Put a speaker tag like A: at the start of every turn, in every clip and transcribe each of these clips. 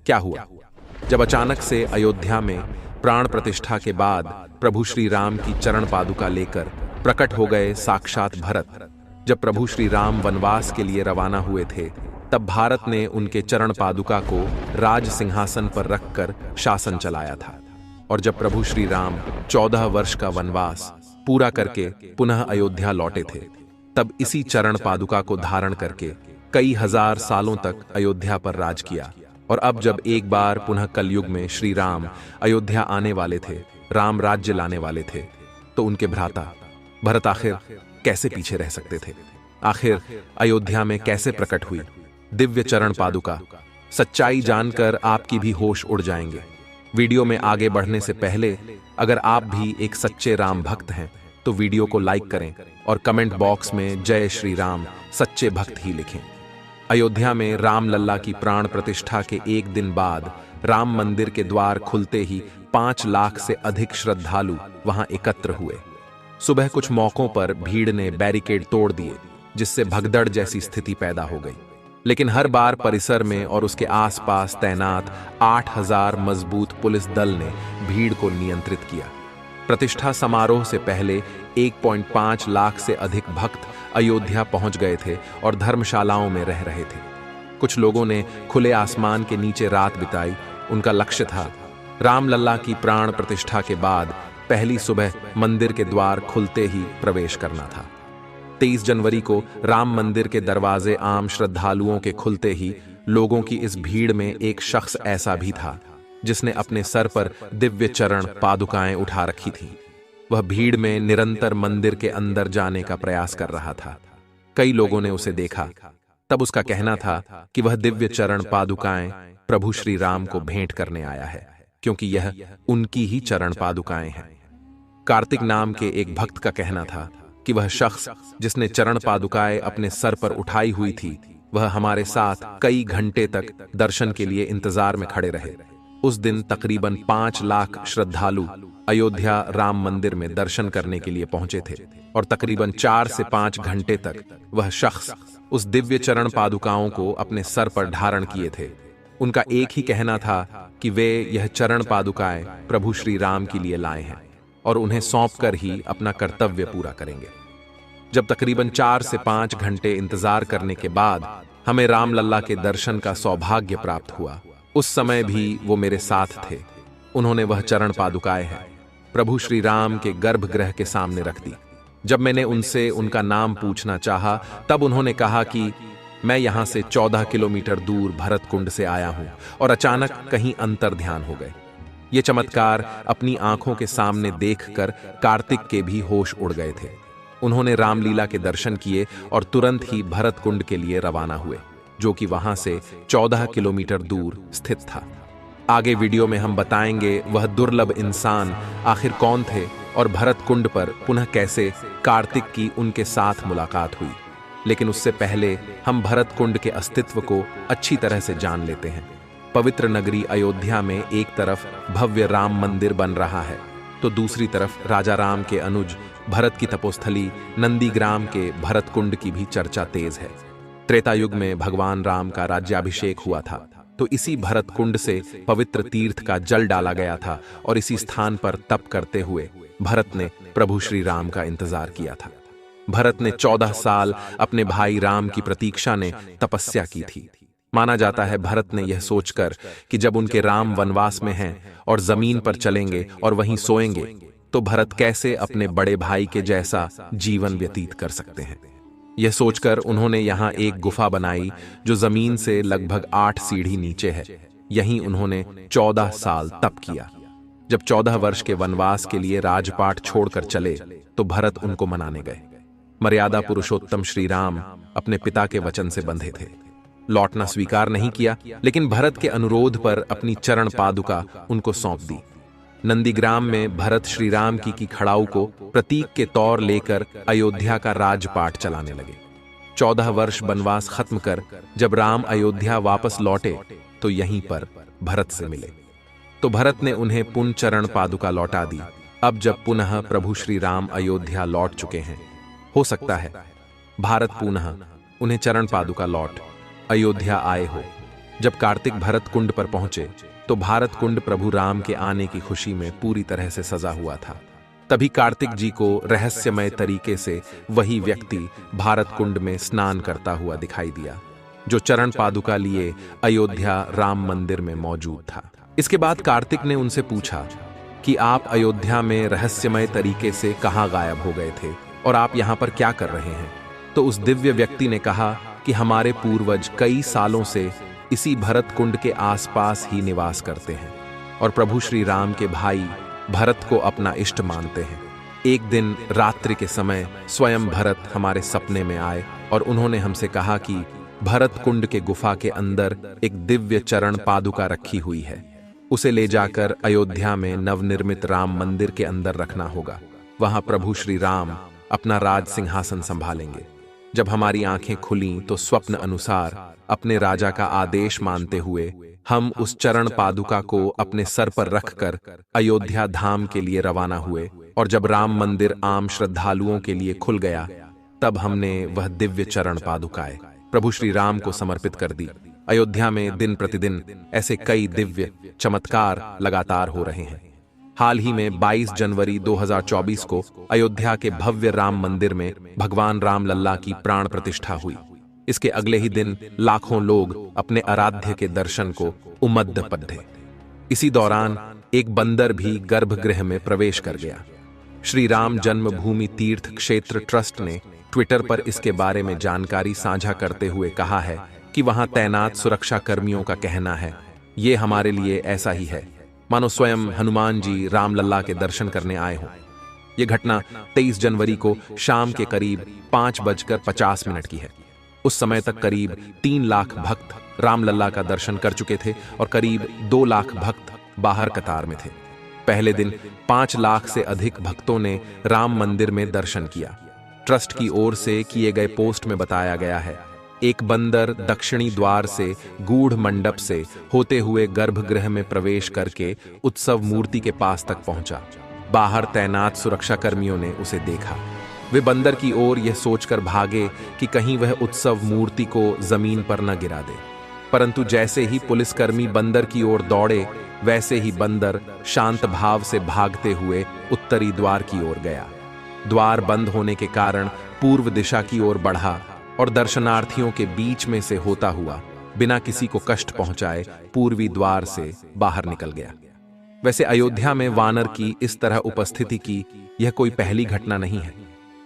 A: क्या हुआ? जब अचानक से अयोध्या में प्राण प्रतिष्ठा के बाद प्रभु श्री राम की चरण पादुका लेकर प्रकट हो गए साक्षात भरत। जब प्रभु श्री राम वनवास के लिए रवाना हुए थे, तब भारत ने उनके चरण पादुका को राज सिंहासन पर रखकर शासन चलाया था। और जब प्रभु श्री राम 14 वर्ष का वनवास पूरा करके पुनः अयोध्या लौटे थे, तब इसी चरण पादुका को धारण करके कई हजार सालों तक अयोध्या पर राज किया। और अब जब एक बार पुनः कलयुग में श्री राम अयोध्या आने वाले थे, राम राज्य लाने वाले थे, तो उनके भ्राता भरत आखिर कैसे पीछे रह सकते थे? आखिर अयोध्या में कैसे प्रकट हुई दिव्य चरण पादुका? सच्चाई जानकर आपकी भी होश उड़ जाएंगे। वीडियो में आगे बढ़ने से पहले अगर आप भी एक सच्चे राम भक्त हैं तो वीडियो को लाइक करें और कमेंट बॉक्स में जय श्री राम सच्चे भक्त ही लिखें। अयोध्या में राम लल्ला की प्राण प्रतिष्ठा के एक दिन बाद राम मंदिर के द्वार खुलते ही 5 लाख से अधिक श्रद्धालु वहां एकत्र हुए। सुबह कुछ मौकों पर भीड़ ने बैरिकेड तोड़ दिए, जिससे भगदड़ जैसी स्थिति पैदा हो गई। लेकिन हर बार परिसर में और उसके आसपास तैनात 8000 मजबूत पुलिस दल ने भीड़ को नियंत्रित किया। प्रतिष्ठा समारोह से पहले 1.5 लाख से अधिक भक्त अयोध्या पहुंच गए थे और धर्मशालाओं में रह रहे थे। कुछ लोगों ने खुले आसमान के नीचे रात बिताई। उनका लक्ष्य था राम लल्ला की प्राण प्रतिष्ठा के बाद पहली सुबह मंदिर के द्वार खुलते ही प्रवेश करना था। 23 जनवरी को राम मंदिर के दरवाजे आम श्रद्धालुओं के खुलते ही लोगों की इस भीड़ में एक शख्स ऐसा भी था जिसने अपने सर पर दिव्य चरण पादुकाएं उठा रखी थीं। वह भीड़ में निरंतर मंदिर के अंदर जाने का प्रयास कर रहा था। कई लोगों ने उसे देखा। तब उसका कहना था कि वह दिव्य चरण पादुकाएं प्रभु श्री राम को भेंट करने आया है, क्योंकि यह उनकी ही चरण पादुकाएं हैं। कार्तिक नाम के एक भक्त का कहना था कि वह शख्स जिसने चरण पादुकाएं अपने सर पर उठाई हुई थी, वह हमारे साथ कई घंटे तक दर्शन के लिए इंतजार में खड़े रहे। उस दिन तकरीबन 5 लाख श्रद्धालु अयोध्या राम मंदिर में दर्शन करने के लिए पहुंचे थे और तकरीबन 4 से 5 घंटे तक वह शख्स उस दिव्य चरण पादुकाओं को अपने सर पर धारण किए थे। उनका एक ही कहना था कि वे यह चरण पादुकाएं प्रभु श्री राम के लिए लाए हैं और उन्हें सौंपकर ही अपना कर्तव्य पूरा करेंगे। जब तकरीबन 4 से 5 घंटे इंतजार करने के बाद हमें राम लल्ला के दर्शन का सौभाग्य प्राप्त हुआ, उस समय भी वो मेरे साथ थे। उन्होंने वह चरण पादुकाएं हैं प्रभु श्री राम के गर्भगृह के सामने रख दी। जब मैंने उनसे उनका नाम पूछना चाहा, तब उन्होंने कहा कि मैं यहां से 14 किलोमीटर दूर भरत कुंड से आया हूं और अचानक कहीं अंतर ध्यान हो गए। ये चमत्कार अपनी आंखों के सामने देखकर कार्तिक के भी होश उड़ गए थे। उन्होंने रामलीला के दर्शन किए और तुरंत ही भरत कुंड के लिए रवाना हुए, जो कि वहां से 14 किलोमीटर दूर स्थित था। आगे वीडियो में हम बताएंगे वह दुर्लभ इंसान आखिर कौन थे और भरत कुंड पर पुनः कैसे कार्तिक की उनके साथ मुलाकात हुई। लेकिन उससे पहले हम भरत कुंड के अस्तित्व को अच्छी तरह से जान लेते हैं। पवित्र नगरी अयोध्या में एक तरफ भव्य राम मंदिर बन रहा है, तो दूसरी तरफ राजा राम के अनुज भरत की तपोस्थली नंदीग्राम के भरत कुंड की भी चर्चा तेज है। त्रेता युग में भगवान राम का राज्याभिषेक हुआ था, तो इसी भरत कुंड से पवित्र तीर्थ का जल डाला गया था और इसी स्थान पर तप करते हुए भरत ने प्रभु श्री राम का इंतजार किया था। भरत ने 14 साल अपने भाई राम की प्रतीक्षा ने तपस्या की थी। माना जाता है भरत ने यह सोचकर कि जब उनके राम वनवास में हैं और जमीन पर चलेंगे और वहीं सोएंगे, तो भरत कैसे अपने बड़े भाई के जैसा जीवन व्यतीत कर सकते हैं। यह सोचकर उन्होंने यहाँ एक गुफा बनाई जो जमीन से लगभग 8 सीढ़ी नीचे है। यहीं उन्होंने 14 साल तप किया। जब 14 वर्ष के वनवास के लिए राजपाट छोड़कर चले, तो भरत उनको मनाने गए। मर्यादा पुरुषोत्तम श्री राम अपने पिता के वचन से बंधे थे। लौटना स्वीकार नहीं किया, लेकिन भरत के अनुरोध पर अपनी चरण पादुका उनको सौंप दी। नंदीग्राम में भरत श्री राम की खड़ाऊ को प्रतीक के तौर लेकर अयोध्या का राजपाट चलाने लगे। 14 वर्ष वनवास खत्म कर जब राम अयोध्या वापस लौटे, तो यहीं पर भरत से मिले। तो भरत ने उन्हें पुनः चरण पादुका लौटा दी। अब जब पुनः प्रभु श्री राम अयोध्या लौट चुके हैं, हो सकता है भारत पुनः उन्हें चरण पादुका लौट अयोध्या आए हो। जब कार्तिक भरत कुंड पर पहुंचे तो भारत कुंड प्रभु राम के आने की खुशी में पूरी तरह से सजा हुआ था। तभी कार्तिक जी को रहस्यमय तरीके से वही व्यक्ति भारत कुंड में स्नान करता हुआ दिखाई दिया, जो चरण पादुका लिए अयोध्या राम मंदिर में मौजूद था। इसके बाद कार्तिक ने उनसे पूछा कि आप अयोध्या में रहस्यमय तरीके से कहां गायब हो गए थे और आप यहां पर क्या कर रहे हैं। तो उस दिव्य व्यक्ति ने कहा कि हमारे पूर्वज कई सालों से इसी भरत कुंड के आसपास ही निवास करते हैं और प्रभु श्री राम के भाई भरत को अपना इष्ट मानते हैं। एक दिन रात्रि के समय स्वयं भरत हमारे सपने में आए और उन्होंने हमसे कहा कि भरत कुंड के गुफा के अंदर एक दिव्य चरण पादुका रखी हुई है, उसे ले जाकर अयोध्या में नवनिर्मित राम मंदिर के अंदर रखना होगा। वहां प्रभु श्री राम अपना राज सिंहासन संभालेंगे। जब हमारी आंखें खुलीं तो स्वप्न अनुसार अपने राजा का आदेश मानते हुए हम उस चरण पादुका को अपने सर पर रखकर अयोध्या धाम के लिए रवाना हुए और जब राम मंदिर आम श्रद्धालुओं के लिए खुल गया तब हमने वह दिव्य चरण पादुकाएं प्रभु श्री राम को समर्पित कर दी। अयोध्या में दिन प्रतिदिन ऐसे कई दिव्य चमत्कार लगातार हो रहे हैं। हाल ही में 22 जनवरी 2024 को अयोध्या के भव्य राम मंदिर में भगवान राम लल्ला की प्राण प्रतिष्ठा हुई। इसके अगले ही दिन लाखों लोग अपने आराध्य के दर्शन को उमद्द पद्धे। इसी दौरान एक बंदर भी गर्भगृह में प्रवेश कर गया। श्री राम जन्मभूमि तीर्थ क्षेत्र ट्रस्ट ने ट्विटर पर इसके बारे में जानकारी साझा करते हुए कहा है कि वहां तैनात सुरक्षा कर्मियों का कहना है, ये हमारे लिए ऐसा ही है मानो स्वयं हनुमान जी रामलल्ला के दर्शन करने आए हों। यह घटना 23 जनवरी को शाम के करीब 5:50 की है। उस समय तक करीब 3 लाख भक्त रामलल्ला का दर्शन कर चुके थे और करीब 2 लाख भक्त बाहर कतार में थे। पहले दिन 5 लाख से अधिक भक्तों ने राम मंदिर में दर्शन किया। ट्रस्ट की ओर से किए गए पोस्ट में बताया गया है, एक बंदर दक्षिणी द्वार से गूढ़ मंडप से होते हुए गर्भगृह में प्रवेश करके उत्सव मूर्ति के पास तक पहुंचा। बाहर तैनात सुरक्षा कर्मियों ने उसे देखा। वे बंदर की ओर यह सोचकर भागे कि कहीं वह उत्सव मूर्ति को जमीन पर न गिरा दे, परंतु जैसे ही पुलिसकर्मी बंदर की ओर दौड़े वैसे ही बंदर शांत भाव से भागते हुए उत्तरी द्वार की ओर गया। द्वार बंद होने के कारण पूर्व दिशा की ओर बढ़ा और दर्शनार्थियों के बीच में से होता हुआ बिना किसी को कष्ट पहुंचाए पूर्वी द्वार से बाहर निकल गया। वैसे अयोध्या में वानर की इस तरह उपस्थिति की यह कोई पहली घटना नहीं है।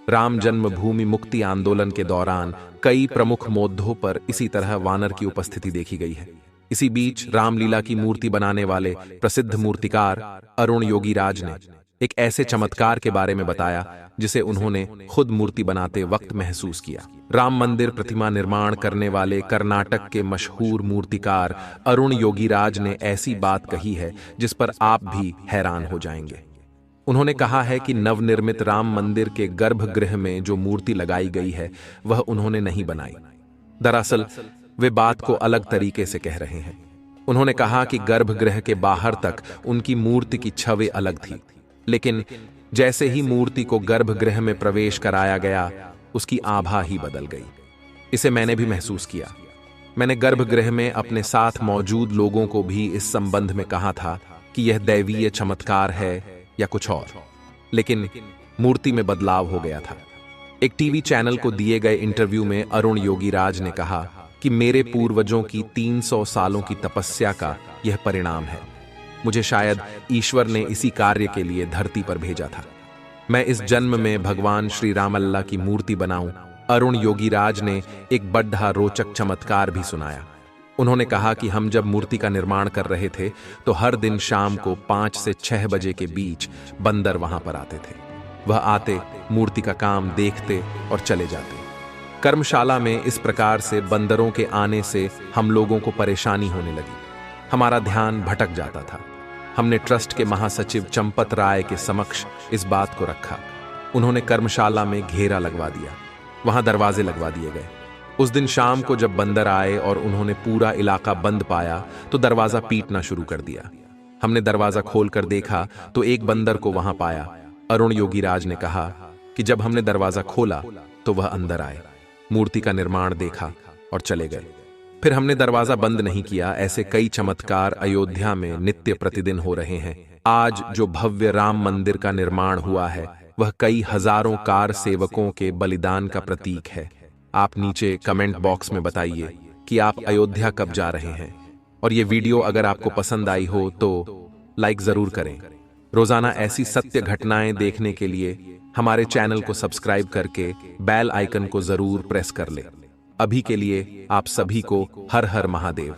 A: राम जन्मभूमि मुक्ति आंदोलन के दौरान कई प्रमुख मोद्धों पर इसी तरह वानर की उपस्थिति देखी गई है। इसी बीच रामलीला की मूर्ति बनाने वाले प्रसिद्ध मूर्तिकार अरुण योगीराज ने एक ऐसे चमत्कार के बारे में बताया जिसे उन्होंने खुद मूर्ति बनाते वक्त महसूस किया। राम मंदिर प्रतिमा निर्माण करने वाले कर्नाटक के मशहूर मूर्तिकार अरुण योगीराज ने ऐसी बात कही है जिस पर आप भी हैरान हो जाएंगे। उन्होंने कहा है कि नवनिर्मित राम मंदिर के गर्भगृह में जो मूर्ति लगाई गई है वह उन्होंने नहीं बनाई। दरअसल वे बात को अलग तरीके से कह रहे हैं। उन्होंने कहा कि गर्भगृह के बाहर तक उनकी मूर्ति की छवि अलग थी, लेकिन जैसे ही मूर्ति को गर्भगृह में प्रवेश कराया गया उसकी आभा ही बदल गई। इसे मैंने भी महसूस किया। मैंने गर्भगृह में अपने साथ मौजूद लोगों को भी इस संबंध में कहा था कि यह दैवीय चमत्कार है या कुछ और, लेकिन मूर्ति में बदलाव हो गया था। एक टीवी चैनल को दिए गए इंटरव्यू में अरुण योगीराज ने कहा कि मेरे पूर्वजों की 300 सालों की तपस्या का यह परिणाम है। मुझे शायद ईश्वर ने इसी कार्य के लिए धरती पर भेजा था। मैं इस जन्म में भगवान श्री रामलल्ला की मूर्ति बनाऊं। अरुण योगीराज ने एक बड़ा रोचक चमत्कार भी सुनाया। उन्होंने कहा कि हम जब मूर्ति का निर्माण कर रहे थे तो हर दिन शाम को 5 से 6 बजे के बीच बंदर वहां पर आते थे। वह आते, मूर्ति का काम देखते और चले जाते। कर्मशाला में इस प्रकार से बंदरों के आने से हम लोगों को परेशानी होने लगी। हमारा ध्यान भटक जाता था। हमने ट्रस्ट के महासचिव चंपत राय के समक्ष इस बात को रखा। उन्होंने कर्मशाला में घेरा लगवा दिया, वहां दरवाजे लगवा दिए गए। उस दिन शाम को जब बंदर आए और उन्होंने पूरा इलाका बंद पाया तो दरवाजा पीटना शुरू कर दिया। हमने दरवाजा खोलकर देखा तो एक बंदर को वहां पाया। अरुण योगीराज ने कहा कि जब हमने दरवाजा खोला तो वह अंदर आए, मूर्ति का निर्माण देखा और चले गए। फिर हमने दरवाजा बंद नहीं किया। ऐसे कई चमत्कार अयोध्या में नित्य प्रतिदिन हो रहे हैं। आज जो भव्य राम मंदिर का निर्माण हुआ है वह कई हजारों कार सेवकों के बलिदान का प्रतीक है। आप नीचे कमेंट बॉक्स में बताइए कि आप अयोध्या कब जा रहे हैं। और ये वीडियो अगर आपको पसंद आई हो तो लाइक जरूर करें। रोजाना ऐसी सत्य घटनाएं देखने के लिए हमारे चैनल को सब्सक्राइब करके बेल आइकन को जरूर प्रेस कर ले। अभी के लिए आप सभी को हर हर महादेव।